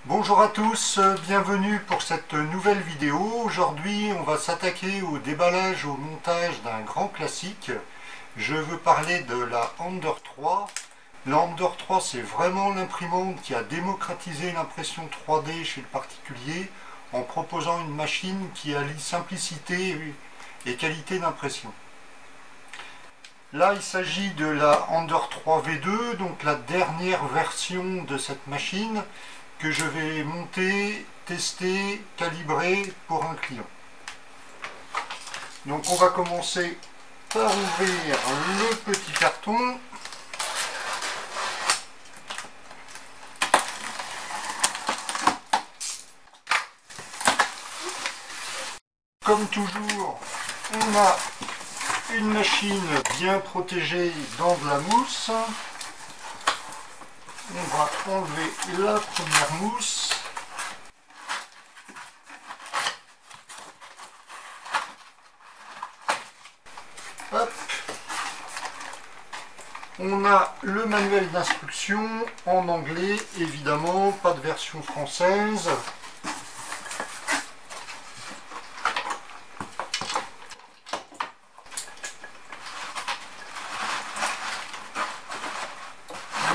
Bonjour à tous, bienvenue pour cette nouvelle vidéo. Aujourd'hui on va s'attaquer au déballage, au montage d'un grand classique. Je veux parler de la Ender 3. La Ender 3 c'est vraiment l'imprimante qui a démocratisé l'impression 3D chez le particulier en proposant une machine qui allie simplicité et qualité d'impression. Là il s'agit de la Ender 3 V2, donc la dernière version de cette machine que je vais monter, tester, calibrer pour un client. Donc on va commencer par ouvrir le petit carton. Comme toujours, on a une machine bien protégée dans de la mousse. On va enlever la première mousse. Hop. On a le manuel d'instruction en anglais, évidemment, pas de version française.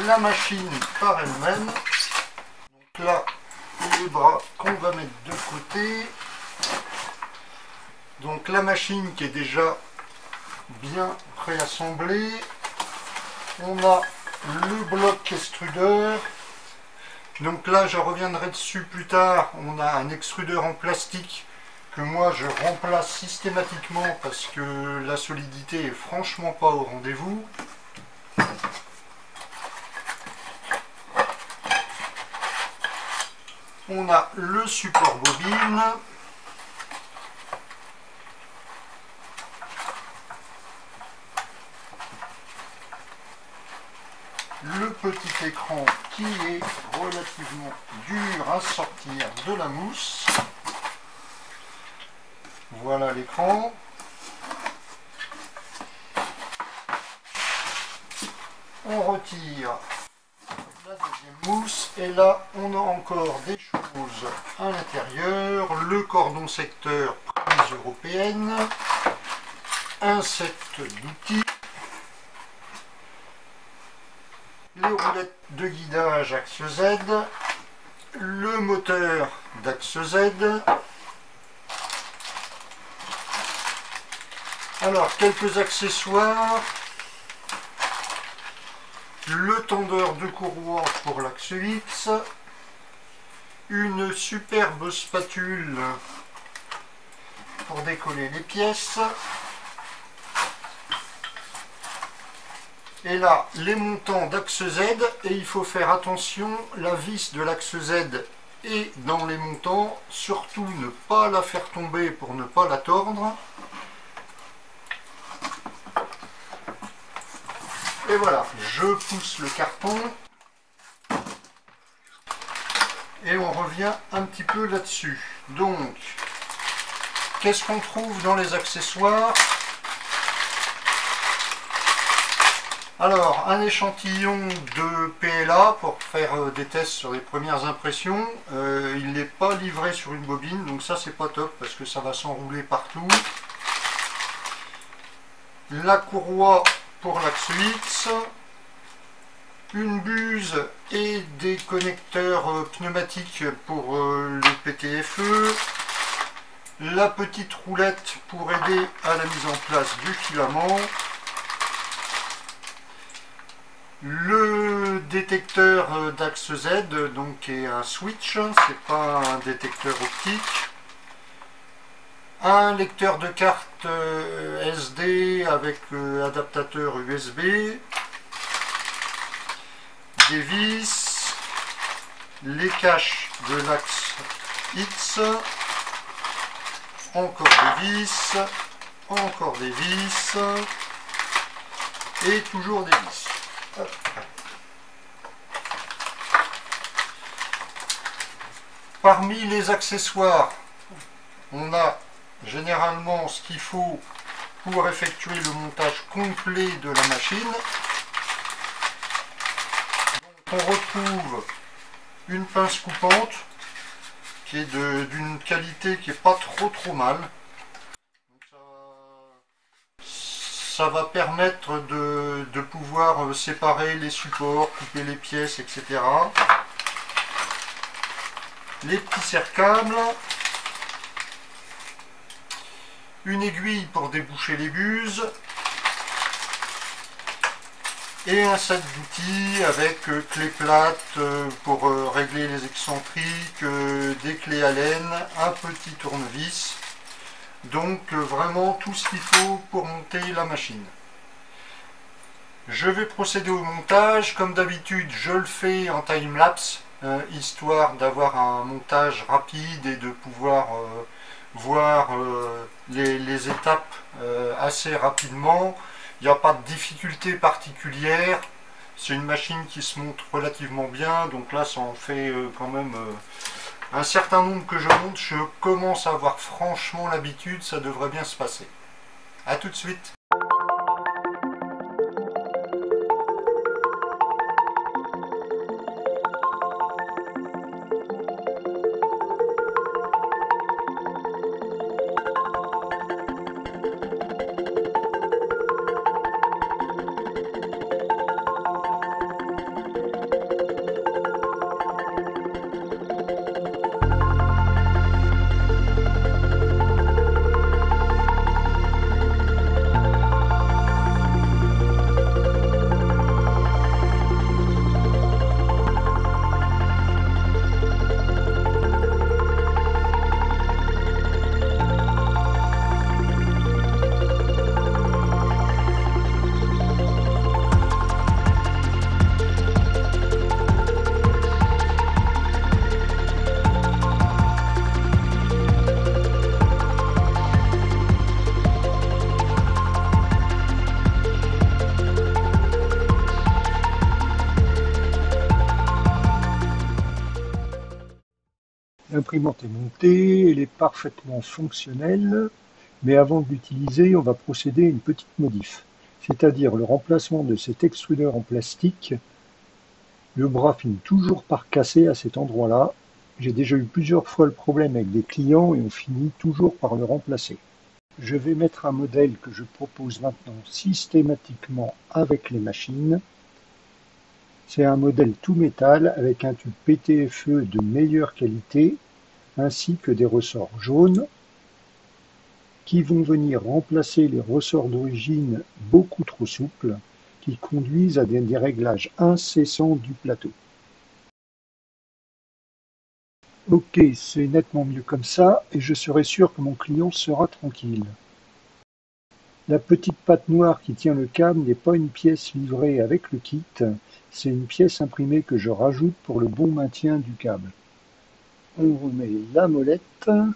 La machine par elle-même. Donc là, les bras qu'on va mettre de côté. Donc la machine qui est déjà bien préassemblée. On a le bloc extrudeur. Donc là, je reviendrai dessus plus tard. On a un extrudeur en plastique que moi je remplace systématiquement parce que la solidité est franchement pas au rendez-vous. On a le support bobine. Le petit écran qui est relativement dur à sortir de la mousse. Voilà l'écran. On retire la deuxième mousse et là on a encore des choses à l'intérieur, le cordon secteur prise européenne, un set d'outils, les roulettes de guidage axe Z, le moteur d'axe Z. Alors quelques accessoires. Le tendeur de courroie pour l'axe X, une superbe spatule pour décoller les pièces, et là les montants d'axe Z, et il faut faire attention, la vis de l'axe Z est dans les montants, surtout ne pas la faire tomber pour ne pas la tordre. Et voilà, je pousse le carton et on revient un petit peu là-dessus. Donc, qu'est-ce qu'on trouve dans les accessoires? Alors, un échantillon de PLA pour faire des tests sur les premières impressions. Il n'est pas livré sur une bobine, donc ça c'est pas top parce que ça va s'enrouler partout. La courroie pour l'axe X, une buse et des connecteurs pneumatiques pour le PTFE, la petite roulette pour aider à la mise en place du filament, le détecteur d'axe Z, donc qui est un switch, c'est pas un détecteur optique, un lecteur de carte SD avec adaptateur USB, des vis, les caches de l'axe X, encore des vis, encore des vis, et toujours des vis. Hop. Parmi les accessoires, on a généralement ce qu'il faut pour effectuer le montage complet de la machine. Donc, on retrouve une pince coupante qui est d'une qualité qui n'est pas trop mal. Donc ça va permettre de pouvoir séparer les supports, couper les pièces, etc. Les petits serre-câbles, une aiguille pour déboucher les buses, et un set d'outils avec clé plate pour régler les excentriques, des clés Allen, un petit tournevis. Donc vraiment tout ce qu'il faut pour monter la machine. Je vais procéder au montage. Comme d'habitude, je le fais en time-lapse, histoire d'avoir un montage rapide et de pouvoir voir les étapes assez rapidement. Il n'y a pas de difficulté particulière, c'est une machine qui se monte relativement bien, donc là ça en fait quand même un certain nombre que je monte. Je commence à avoir franchement l'habitude, ça devrait bien se passer. A tout de suite. L'imprimante est montée, elle est parfaitement fonctionnelle, mais avant de l'utiliser, on va procéder à une petite modif, c'est-à-dire le remplacement de cet extrudeur en plastique. Le bras finit toujours par casser à cet endroit-là. J'ai déjà eu plusieurs fois le problème avec des clients et on finit toujours par le remplacer. Je vais mettre un modèle que je propose maintenant systématiquement avec les machines. C'est un modèle tout métal avec un tube PTFE de meilleure qualité ainsi que des ressorts jaunes qui vont venir remplacer les ressorts d'origine beaucoup trop souples qui conduisent à des réglages incessants du plateau. Ok, c'est nettement mieux comme ça et je serai sûr que mon client sera tranquille. La petite patte noire qui tient le câble n'est pas une pièce livrée avec le kit, c'est une pièce imprimée que je rajoute pour le bon maintien du câble. On remet la molette, un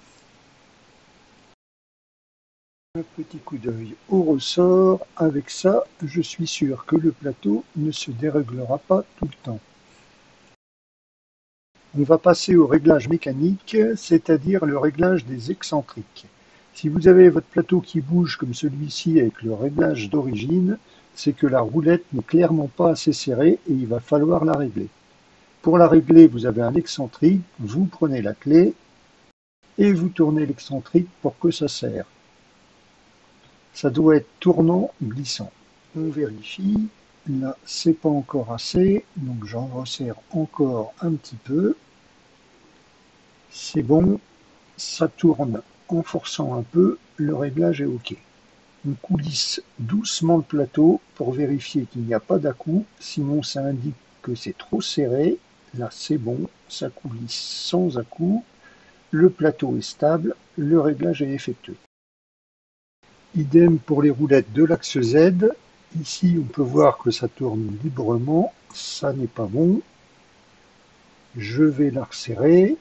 petit coup d'œil au ressort, avec ça je suis sûr que le plateau ne se déréglera pas tout le temps. On va passer au réglage mécanique, c'est-à-dire le réglage des excentriques. Si vous avez votre plateau qui bouge comme celui-ci avec le réglage d'origine, c'est que la roulette n'est clairement pas assez serrée et il va falloir la régler. Pour la régler, vous avez un excentrique, vous prenez la clé et vous tournez l'excentrique pour que ça serre. Ça doit être tournant glissant. On vérifie, là c'est pas encore assez, donc j'en resserre encore un petit peu. C'est bon, ça tourne en forçant un peu, le réglage est ok. On coulisse doucement le plateau pour vérifier qu'il n'y a pas d'à-coups, sinon ça indique que c'est trop serré. Là c'est bon, ça coulisse sans à-coups, le plateau est stable, le réglage est effectué. Idem pour les roulettes de l'axe Z, ici on peut voir que ça tourne librement, ça n'est pas bon. Je vais la resserrer.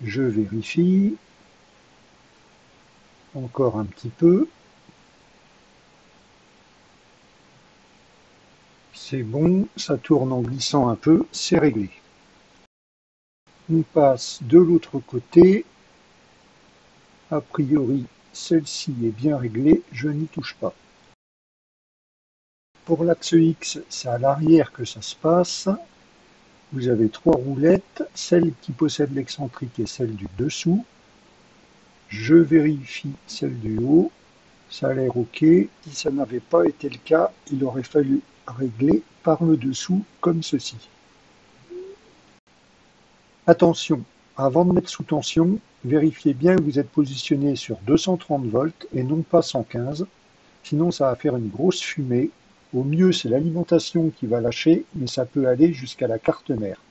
Je vérifie, encore un petit peu. C'est bon, ça tourne en glissant un peu, c'est réglé. On passe de l'autre côté. A priori, celle-ci est bien réglée, je n'y touche pas. pour l'axe X, c'est à l'arrière que ça se passe. Vous avez 3 roulettes, celle qui possède l'excentrique et celle du dessous. Je vérifie celle du haut, ça a l'air OK. Si ça n'avait pas été le cas, il aurait fallu régler par le dessous comme ceci. Attention, avant de mettre sous tension, vérifiez bien que vous êtes positionné sur 230 volts et non pas 115, sinon ça va faire une grosse fumée. Au mieux, c'est l'alimentation qui va lâcher, mais ça peut aller jusqu'à la carte mère.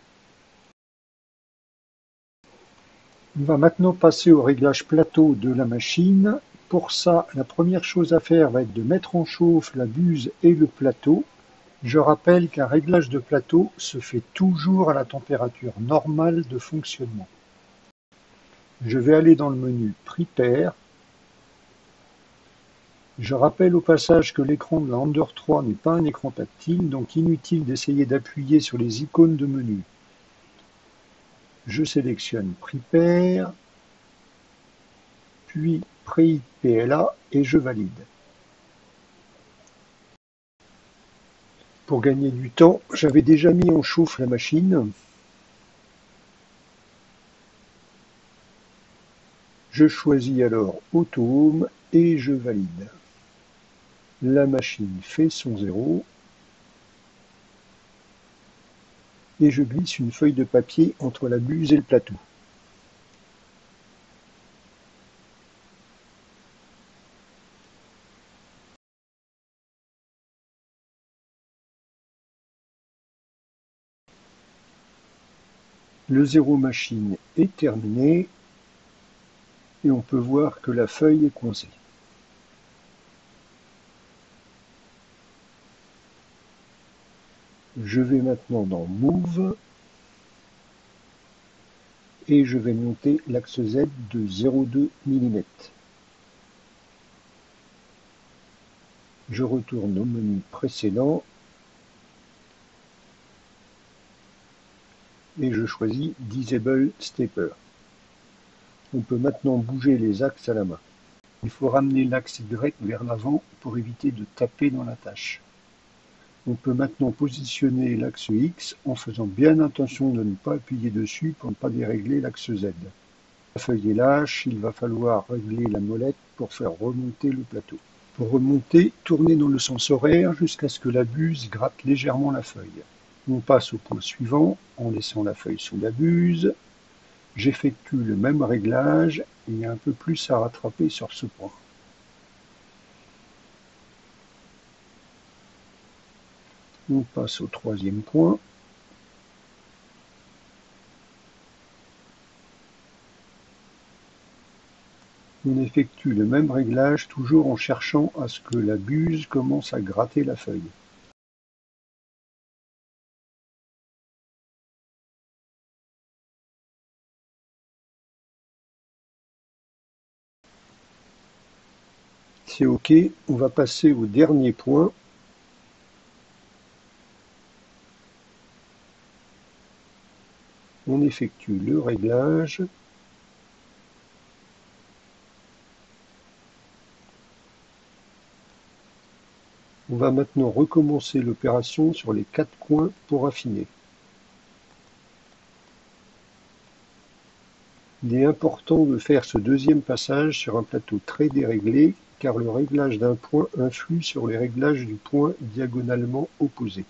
On va maintenant passer au réglage plateau de la machine. Pour ça, la première chose à faire va être de mettre en chauffe la buse et le plateau. Je rappelle qu'un réglage de plateau se fait toujours à la température normale de fonctionnement. Je vais aller dans le menu Prepare. Je rappelle au passage que l'écran de la Ender 3 n'est pas un écran tactile, donc inutile d'essayer d'appuyer sur les icônes de menu. Je sélectionne Prepare, puis Preheat PLA et je valide. Pour gagner du temps, j'avais déjà mis en chauffe la machine. Je choisis alors Auto Home et je valide. La machine fait son 0 et je glisse une feuille de papier entre la buse et le plateau. Le 0 machine est terminé et on peut voir que la feuille est coincée. Je vais maintenant dans Move et je vais monter l'axe Z de 0,2 mm. Je retourne au menu précédent et je choisis Disable Stepper. On peut maintenant bouger les axes à la main. Il faut ramener l'axe Y vers l'avant pour éviter de taper dans la tâche. On peut maintenant positionner l'axe X en faisant bien attention de ne pas appuyer dessus pour ne pas dérégler l'axe Z. La feuille est lâche, il va falloir régler la molette pour faire remonter le plateau. Pour remonter, tournez dans le sens horaire jusqu'à ce que la buse gratte légèrement la feuille. On passe au point suivant en laissant la feuille sous la buse. J'effectue le même réglage et il y a un peu plus à rattraper sur ce point. On passe au troisième point. On effectue le même réglage, toujours en cherchant à ce que la buse commence à gratter la feuille. C'est OK, on va passer au dernier point. On effectue le réglage. On va maintenant recommencer l'opération sur les 4 coins pour affiner. Il est important de faire ce deuxième passage sur un plateau très déréglé car le réglage d'un point influe sur les réglages du point diagonalement opposé.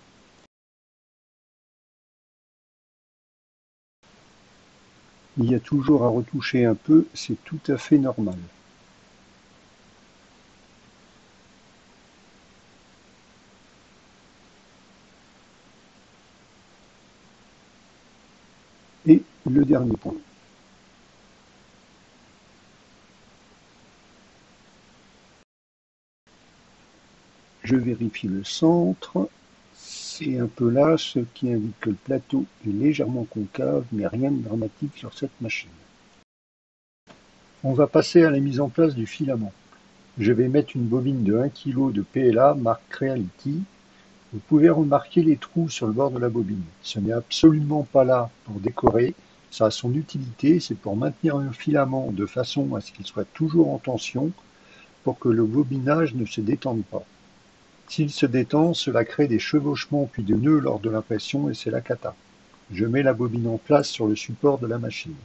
Il y a toujours à retoucher un peu, c'est tout à fait normal. Et le dernier point. Je vérifie le centre. C'est un peu là, ce qui indique que le plateau est légèrement concave, mais rien de dramatique sur cette machine. On va passer à la mise en place du filament. Je vais mettre une bobine de 1 kg de PLA marque Creality. Vous pouvez remarquer les trous sur le bord de la bobine. Ce n'est absolument pas là pour décorer, ça a son utilité, c'est pour maintenir un filament de façon à ce qu'il soit toujours en tension pour que le bobinage ne se détende pas. S'il se détend, cela crée des chevauchements puis des nœuds lors de l'impression et c'est la cata. Je mets la bobine en place sur le support de la machine.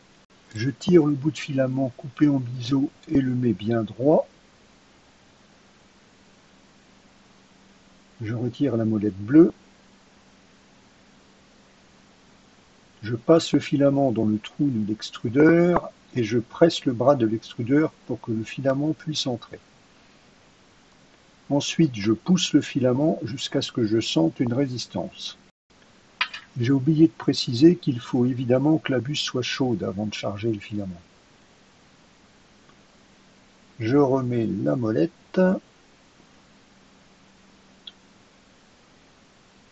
Je tire le bout de filament coupé en biseau et le mets bien droit. Je retire la molette bleue. Je passe le filament dans le trou de l'extrudeur et je presse le bras de l'extrudeur pour que le filament puisse entrer. Ensuite, je pousse le filament jusqu'à ce que je sente une résistance. J'ai oublié de préciser qu'il faut évidemment que la buse soit chaude avant de charger le filament. Je remets la molette.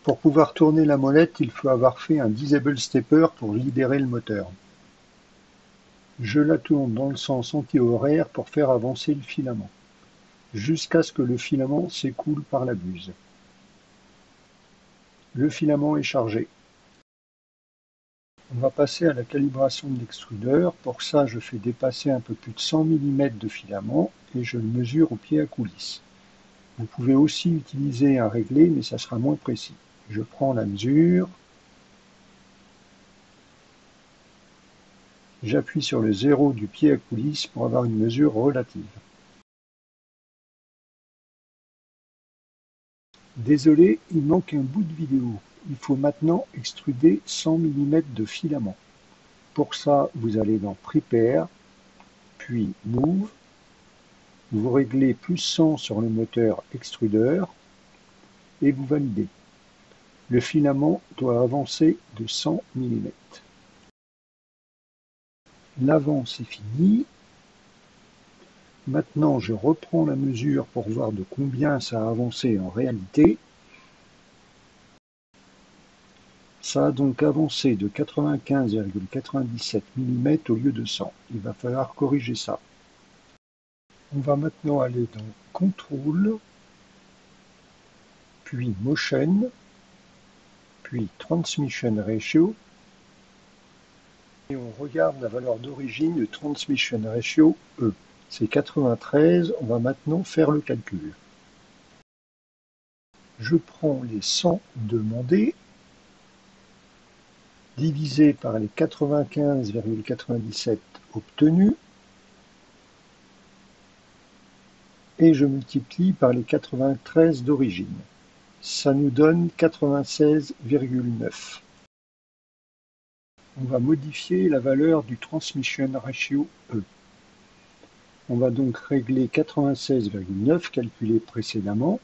Pour pouvoir tourner la molette, il faut avoir fait un disable stepper pour libérer le moteur. Je la tourne dans le sens anti-horaire pour faire avancer le filament, jusqu'à ce que le filament s'écoule par la buse. Le filament est chargé. On va passer à la calibration de l'extrudeur. Pour ça, je fais dépasser un peu plus de 100 mm de filament et je le mesure au pied à coulisse. Vous pouvez aussi utiliser un réglé, mais ça sera moins précis. Je prends la mesure. J'appuie sur le 0 du pied à coulisse pour avoir une mesure relative. Désolé, il manque un bout de vidéo. Il faut maintenant extruder 100 mm de filament. Pour ça, vous allez dans Prepare, puis Move. Vous réglez plus 100 sur le moteur extrudeur et vous validez. Le filament doit avancer de 100 mm. L'avant, c'est fini. Maintenant, je reprends la mesure pour voir de combien ça a avancé en réalité. Ça a donc avancé de 95,97 mm au lieu de 100. Il va falloir corriger ça. On va maintenant aller dans Control, puis Motion, puis Transmission Ratio. Et on regarde la valeur d'origine de Transmission Ratio E. C'est 93, on va maintenant faire le calcul. Je prends les 100 demandés, divisé par les 95,97 obtenus, et je multiplie par les 93 d'origine. Ça nous donne 96,9. On va modifier la valeur du Transmission Ratio E. On va donc régler 96,9 calculé précédemment.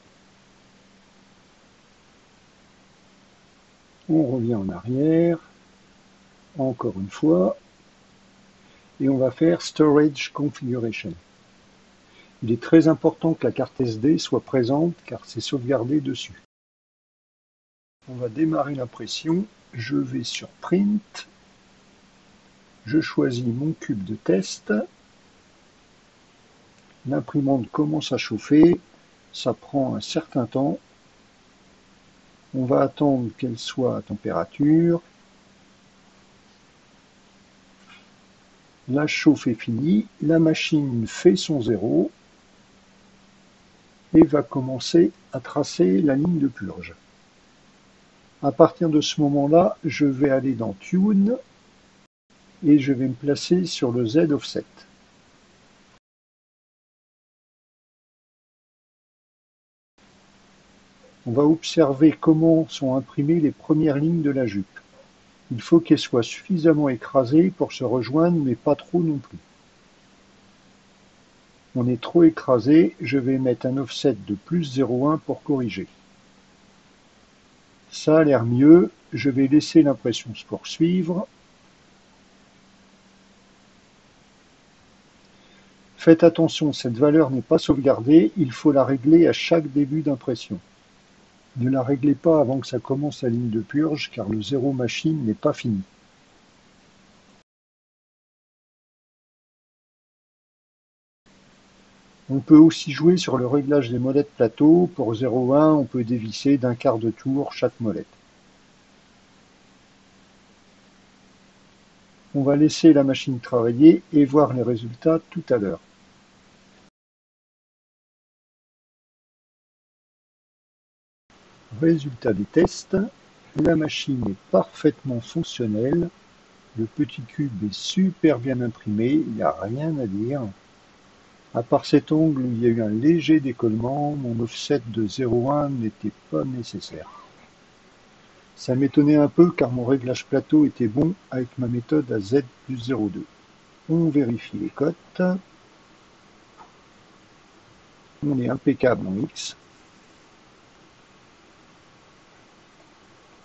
On revient en arrière, encore une fois, et on va faire Storage Configuration. Il est très important que la carte SD soit présente car c'est sauvegardé dessus. On va démarrer l'impression, je vais sur Print, je choisis mon cube de test, l'imprimante commence à chauffer, ça prend un certain temps, on va attendre qu'elle soit à température. La chauffe est finie, la machine fait son 0 et va commencer à tracer la ligne de purge. À partir de ce moment-là, je vais aller dans Tune et je vais me placer sur le Z Offset. On va observer comment sont imprimées les premières lignes de la jupe. Il faut qu'elles soient suffisamment écrasées pour se rejoindre, mais pas trop non plus. On est trop écrasé, je vais mettre un offset de plus 0,1 pour corriger. Ça a l'air mieux, je vais laisser l'impression se poursuivre. Faites attention, cette valeur n'est pas sauvegardée, il faut la régler à chaque début d'impression. Ne la réglez pas avant que ça commence la ligne de purge, car le 0 machine n'est pas fini. On peut aussi jouer sur le réglage des molettes plateau. Pour 0,1, on peut dévisser d'un quart de tour chaque molette. On va laisser la machine travailler et voir les résultats tout à l'heure. Résultat des tests, la machine est parfaitement fonctionnelle, le petit cube est super bien imprimé, il n'y a rien à dire. À part cet angle où il y a eu un léger décollement, mon offset de 0,1 n'était pas nécessaire. Ça m'étonnait un peu car mon réglage plateau était bon avec ma méthode à Z plus 0,2. On vérifie les cotes. On est impeccable en X.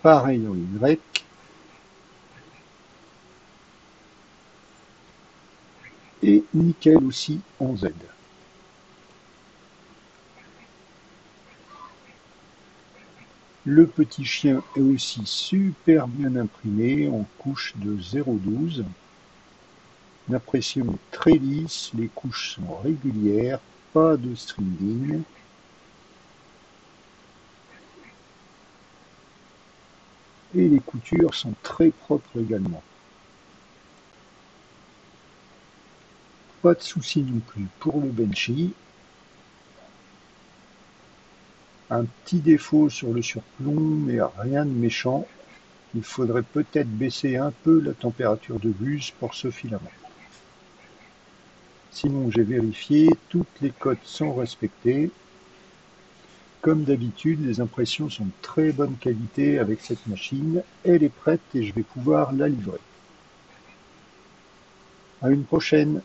Pareil en Y. Et nickel aussi en Z. Le petit chien est aussi super bien imprimé en couche de 0,12. L'impression est très lisse, les couches sont régulières, pas de stringing. Et les coutures sont très propres également. Pas de souci non plus pour le Benchy. Un petit défaut sur le surplomb, mais rien de méchant. Il faudrait peut-être baisser un peu la température de buse pour ce filament. Sinon, j'ai vérifié, toutes les cotes sont respectées. Comme d'habitude, les impressions sont de très bonne qualité avec cette machine. Elle est prête et je vais pouvoir la livrer. À une prochaine!